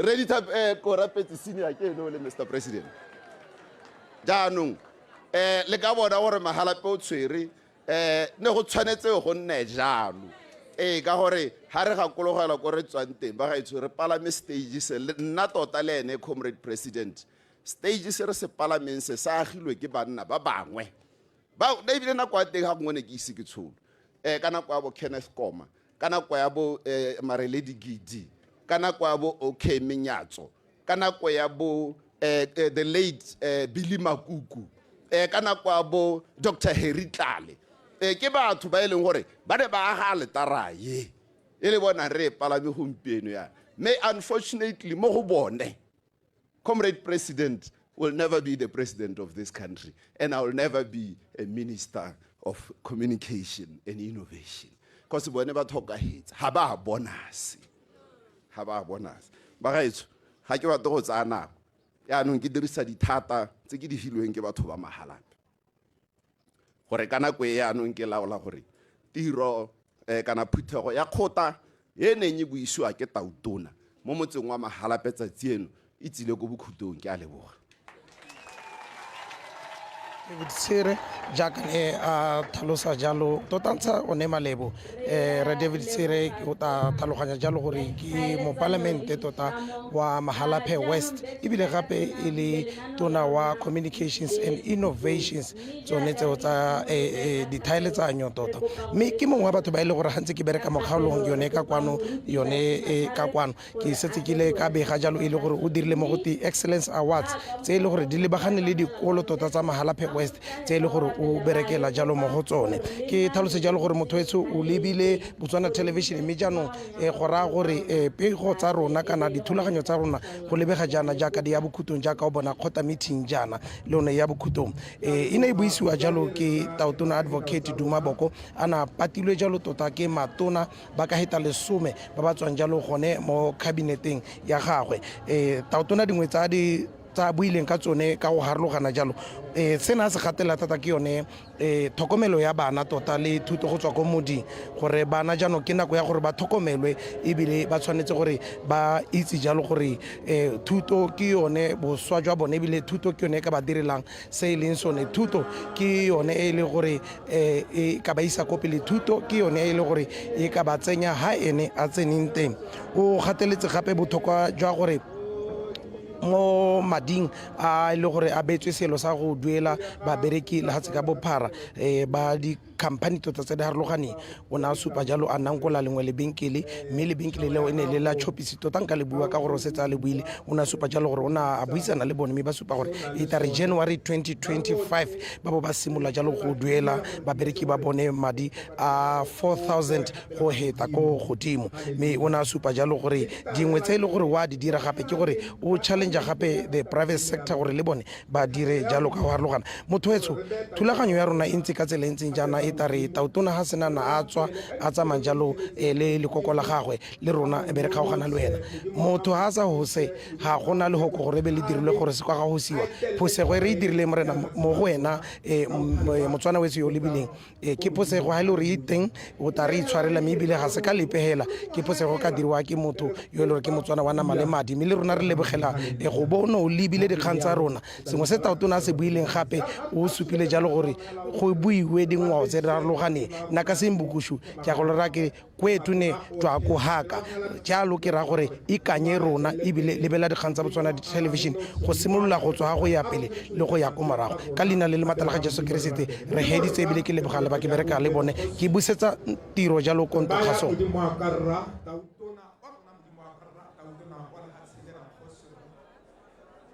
ready tap ko rapetse senior ke no le Mr President jaanong le ka bona gore Mahalape o tshwere ne go tshwanetse go nne jalo ka gore ha re ga kologela go re tswang teng ba ga itse re palame stage se nna tota le ene comrade president stage se re se palameng se sa agilwe ke banna ba bangwe ba ebile na kwa teng ga ngone ke ise ke tsholo kana kwa bo Kenneth Koma kana kwa bo Mareledi Gidi kana kwa bo OK Menyatso kana kwa ya bo the late Billy Makuku kana kwa bo Dr Harry Tlale ke batho ba eleng gore ba ne ba aga letaraye e le bona re palame gompieno ya me unfortunately mo go bone comrade president will never be the president of this country and I will never be a minister of communication and innovation because bone ba thoka hits ha ba bonus ba gaetso ga ke batla go tsana ya no ke dirisa dithata tse ke di filweng ke batho ba Mahalape gore kana kwe ya no nke laola gore tiro kana phuthego ya khota e neng e buisiwa ke Tautona mo motseng wa Mahalape tsatsieno e tsile go bokhutong ke a leboga David Sire jaaka ne a tlhalosa jalo totantsha o ne malebo re David Sire o ta tlhaloganya jalo gore ke mo parlamente tota wa Mahalape West ebile gape e le tona wa communications and innovations tsone tse o tsa dithaeletsanyo tota mme ke mongwe wa batho ba ile gore hantse ke bereka mo kgaolong yone ka kwano yone ka kwano ke setse ke le ka bega jalo e le gore o dirile mo go ti excellence awards tse ile gore di lebagane le dikolo tota tsa Mahalape West tse le gore o berekela jalo mo go tsone ke tlhalose jalo gore motho wetso o lebile Botswana television mme jaanong go ra gore pego tsa rona kana dithulaganyo tsa rona go lebega jana jaaka di ya bokhutong jaaka o bona khota meeting jana le one ya bokhutong e ne e buisiwa jalo ke Tautona advocate Duma Boko ana patilwe jalo tota ke matona ba ka heta lesome ba ba tswang jalo gone mo cabineteng ya gagwe Tautona dingwe tsa buileng ka tsone ka go harlogana jalo sena se gatela thata ke yone thokomelo ya bana tota le thuto go tswa ko moding gore bana jano ke nako ya gore ba thokomelwe ebile ba tshwanetse gore ba itse jalo gore thuto ke yone boswa jwa bone ebile thuto ke yone ka ba direlang se e leng sone thuto ke yone e le gore e ka ba isa ko pele thuto ke yone e le gore e ka ba tsenya ha ene a tseneng teng o gateletse gape botlhokwa jwa gore mo mading a ile gore a betswe selo sa go duela ba bereki le hatse ka bophara ba di company tota tse di harologaneng o na supa jalo a nang kola lengwe lebenkele mme lebenkele leo ene le la chopisi tota nka le bua ka gore o setsa le buile o na supa jalo gore o na a buisana le bone mme ba supa gore e tare January 2025 ba bo ba simola jalo go duela ba bereki ba bone madi a 4,000 go heta ko godimo mme o na supa jalo gore dingwe tse ile gore wa di dira gape ke gore o challenge gape the private sector gore le bone ba dire jalo ka go harologana motho wetso thulaganyo ya rona e ntse ka tsela ntseng jana e tare Tautona ha senana a tswa a tsamang jalo le lekoko la gagwe le rona e bere kgaogana le wena motho ha sa hose ha gona le hoko gore be le dirile gore se kwa ga go siwa phosego re dirile morena mo go wena Motswana wetso yo lebileng ke phosego ha ile re iteng o tare itshwarela me bile ga se ka lepehela ke phosego ka dirwa ke motho yo le re ke Motswana wa nama le madi me le rona re lebogela go bona o lebile dikgang tsa rona sengwe se Tautona se buileng gape o supile jalo gore go buiwe dingwao tse rarologane nna ka sembukushu ke a go lera ke kwethu ne twa go haka jalo ke ra gore ikanye rona ebile lebela dikgang tsa Botswana television go simolola go tswa go ya pele le go ya ko morago ka lina le matala ga Jesu Kriste re heditse ebile ke lebogale ba ke bereka le bone ke busetsa tiro jalo konto khaso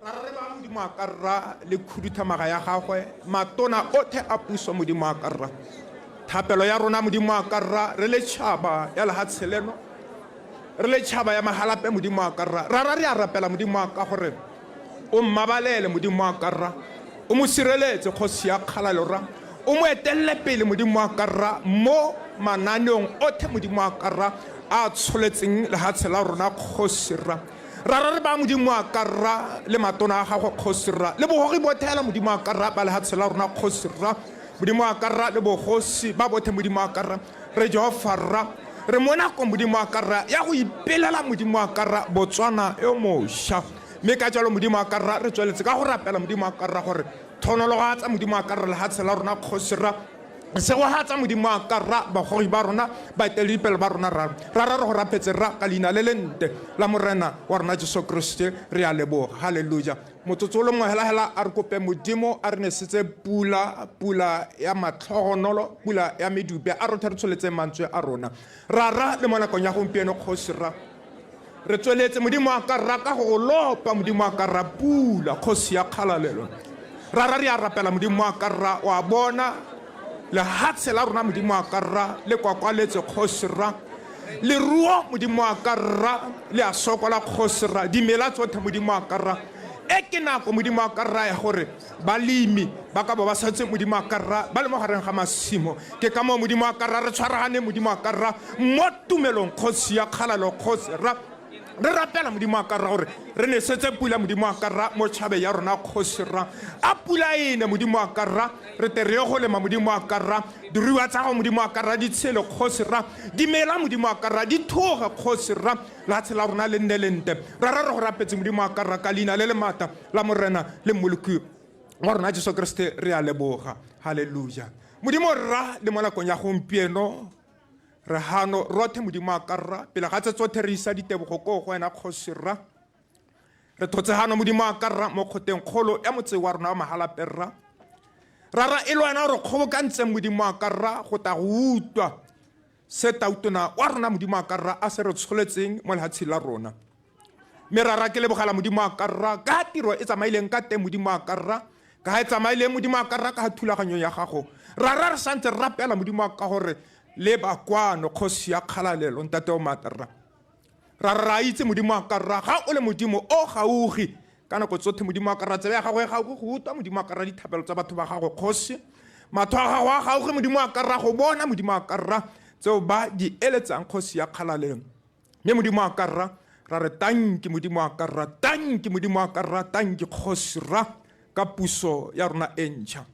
re ba modimo a karra le khuduthamaga ya gagwe matona othe a puso modimo a karra thapelo ya rona modimo a karra re le tšhaba ya lehatshe leno re le tšhaba ya magalape modimo wa ka rra ra re a rapela modimo wa ka gore o mmabalele modimo wa ka rra o mo sireletse kgosi ya kgalalo rra o mo etelele pele modimo wa ka rra mo mananeong othe modimo wa ka rra a tsholetseng lehatshe la rona kgosi rra ra re ba modimo wa ka rra le matona a gago kgosi rra le bogogi bothela modimo wa ka rra ba lehatshe la rona kgosi rra modimo wa ka rra le bogosi ba bothe modimo wa ka rra re jehova rra re mona ko modimo wa ka rra ya go ipelela modimo wa ka rra botswana e mošwa mme ka jalo modimo wa ka rra re tsweletse ka go rapela modimo wa ka rra gore thonologatsa modimo wa ka rra lehatshe la rona kgosi rra se go hatsa modimo wa ka rra bagogi ba rona baeteledipele ba rona ra re go rapetse rra ka leina le lente la morena wa rona jesu kriste re a leboga halleluja motsotso o le mohelahela a re kope modimo a re nesetse pula ya matlhogonolo pula ya medupe a rothe re tsholetse mantswe a rona ra le mo nakong ya gompieno kgosi rra re tsweletse modimo wa ka rra ka go lopa modimo wa ka rra pula kgosi ya kgalalelo ra re a rapela modimo wa ka rra wa bona lehatshe la rona modimo wa ka rra le kwakwaletse kgosi rra leruo modimo wa ka rra le a sokola kgosi rra dimela tsotlhe modimo wa ka rra e ke nako modimo wa ka rra ya gore balemi ba ka bo ba setse modimo wa ka rra ba le mo gareng ga masimo ke ka moo modimo wa ka rra re tshwaragane modimo wa ka rra mo tumelong kgosi ya kgalalo kgosi rra re rapela modimo wa ka rra gore re ne setse pula modimo wa ka rra mo tšhabe ya rona kgosi rra a pula ene modimo wa ka rra re te re go lema modimo wa ka rra diruiwa tsa go modimo wa ka rra di tshele kgosi rra dimela modimo wa ka rra di thoga kgosi rra lehatshe la rona le nne lente ra re go rapetse modimo wa ka rra ka leina le le maatla la morena le mmoloki wa rona jesu kriste re a leboga halleluja modimo rra le mo nakong ya gompieno re hano rothe modimo wa ka rra pele ga tse tsotlhe re isa ditebogo ko go wena kgosi rra re thotse hano modimo wa ka rra mo kgoteng kgolo ya motse wa rona wa magalape rra ra e le wena gore kgobokantse modimo wa ka rra go ta go utwa se tautona wa rona modimo wa ka rra a se re tsholetseng mo lehatsheng la rona mme ra ke lebogela modimo wa ka rra ka tiro e tsamaileng ka teng modimo wa ka rra ka e tsamaileng modimo wa ka rra ka thulaganyo ya gago ra re santse re rapela modimo wa ka gore le bakwano kgosi ya kgalalelo ntate o matarra ra itse modimo wa ka rra ga o le modimo o gaugi ka nako tsotlhe modimo wa ka rra tsebe ya gago e gaugi go utwa modimo wa ka rra dithapelo tsa batho ba gago kgosi matho a gago a gaugi modimo wa ka rra go bona modimo wa ka rra tseo ba di eletsang kgosi ya kgalalelo mme modimo wa ka rra ra re tanki modimo wa ka rra tanki modimo wa ka rra tanki kgosi rra ka puso ya rona e ntšha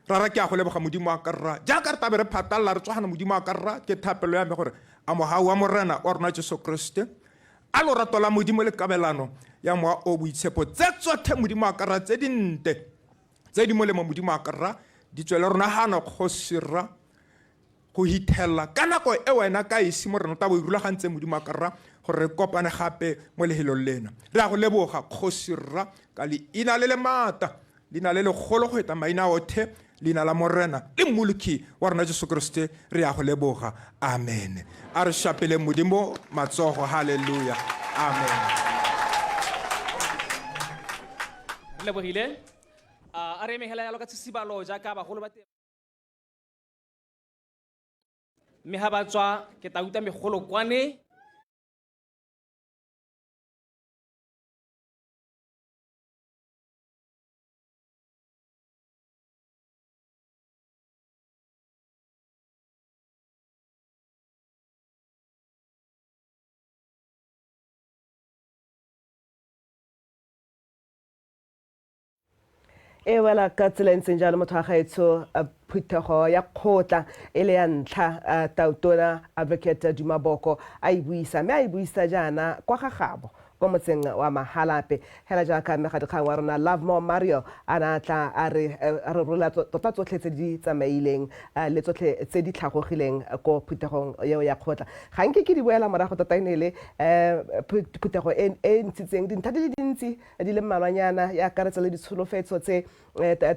ra ke a go leboga modimo wa ka rra jaaka re tabe re phatalla re tswagana modimo wa ka rra ke thapelo ya me gore a mogau wa morena wa rona jesu kriste a lorato la modimo le kabelano ya moa o boitshepo tse tsotlhe modimo wa ka rra tse dinte tse di molemo modimo wa ka rra di tswele rona gana kgosi rra go hithelela ka nako e wena ka esi mo rena ta bo irulagantse modimo wa ka rra gore re kopane gape mo lehelong lena re a go leboga kgosi rra ka leina le le maata leina le legolo go eta maina othe leina la morena le mmoloki wa rona jesu kriste re a go leboga amen a re shapele modimo matsogo halleluja amen re lebogile a re emegela yalo ka tshisibalo jaaka bagolo ba teng mme ga ba tswa ke tauta megolo kwane e wela ka tsela e ntseng jalo motho wa gaetsho phuthego ya kgotla e le ya ntlha tautona advocate Dumaboko a e buisa mme a e buisa jaana kwa ga gabo kwa motseng wa Mahalape hela jaaka mmegadikgang wa rona Love More Mario a na tla a re rola tota tsotlhe tse di tsamaileng le tsotlhe tse di tlhagogileng ko phuthegong eo ya kgotla ga nke ke di boela morago tota ene le phuthego e ntshitseng dintlha di le dintsi di le mmalwanyana ya akaretsa le ditsholofetso tse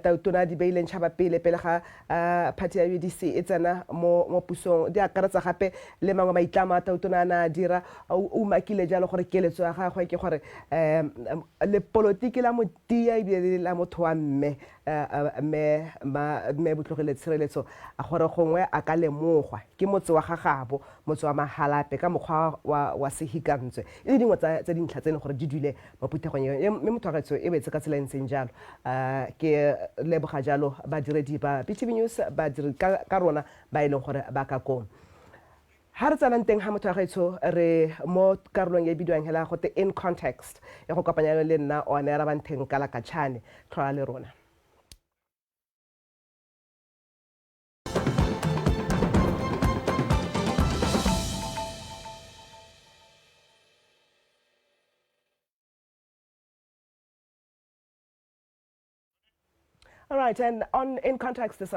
tautona di beileng tšhaba pele ga party ya UDC e tsena mo pusong di akaretsa gape le mangwe maitlamo a tautona a na dira o makile jalo gore keletso ya gagwe ke gore le polotiki la motia ebile la motho wa mme Botlogile Tshireletso a gore gongwe a ka lemogwa ke motse wa gagabo motse wa Mahalape ka mokgwa wa sehikantswe e le dingwe tse dintlha tsene gore di dule mo phuthegong mme motho wa gaetsho e betse ka tsela ntseng jalo ke leboga jalo badiredi ba BTV News ba dire ka rona ba e leng gore ba ka kong ha re tsanang teng ha motho wa gaetsho re mo karolong e bidiwang hela go te in context ya go kopanya le nna o ne ra bantheng kala ka tshane tlhola le rona. All right, and in context this